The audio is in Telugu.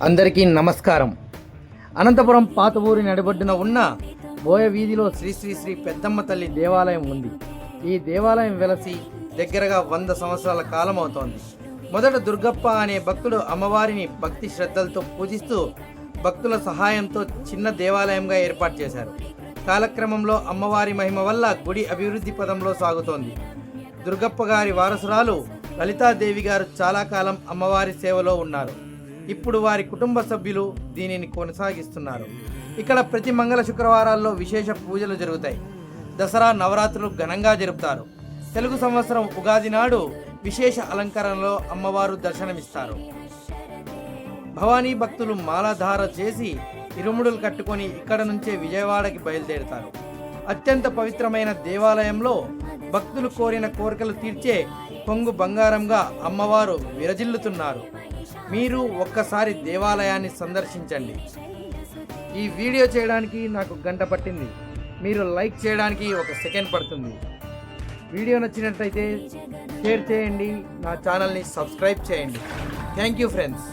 అందరికీ నమస్కారం. అనంతపురం పాత ఊరి నడిబొడ్డున ఉన్న బోయ వీధిలో శ్రీ శ్రీ శ్రీ పెద్దమ్మ తల్లి దేవాలయం ఉంది. ఈ దేవాలయం వెలసి దగ్గరగా 100 సంవత్సరాల కాలం అవుతోంది. మొదట దుర్గప్ప అనే భక్తుడు అమ్మవారిని భక్తి శ్రద్ధలతో పూజిస్తూ భక్తుల సహాయంతో చిన్న దేవాలయంగా ఏర్పాటు చేశారు. కాలక్రమంలో అమ్మవారి మహిమ వల్ల గుడి అభివృద్ధి పదంలో సాగుతోంది. దుర్గప్ప గారి వారసురాలు లలితాదేవి గారు చాలా కాలం అమ్మవారి సేవలో ఉన్నారు. ఇప్పుడు వారి కుటుంబ సభ్యులు దీనిని కొనసాగిస్తున్నారు. ఇక్కడ ప్రతి మంగళ శుక్రవారాల్లో విశేష పూజలు జరుగుతాయి. దసరా నవరాత్రులు ఘనంగా జరుపుతారు. తెలుగు సంవత్సరం ఉగాది నాడు విశేష అలంకరణలో అమ్మవారు దర్శనమిస్తారు. భవానీ భక్తులు మాలాధార చేసి ఇరుముడులు కట్టుకొని ఇక్కడ నుంచే విజయవాడకి బయలుదేరుతారు. అత్యంత పవిత్రమైన దేవాలయంలో భక్తులు కోరిన కోరికలు తీర్చే కొంగు బంగారంగా అమ్మవారు విరజిల్లుతున్నారు. మీరు ఒక్కసారి దేవాలయాన్ని సందర్శించండి. ఈ వీడియో చేయడానికి నాకు గంట పట్టింది. మీరు లైక్ చేయడానికి 1 సెకండ్ పడుతుంది. వీడియో నచ్చినట్లయితే షేర్ చేయండి, నా ఛానల్ని సబ్స్క్రైబ్ చేయండి. Thank you friends.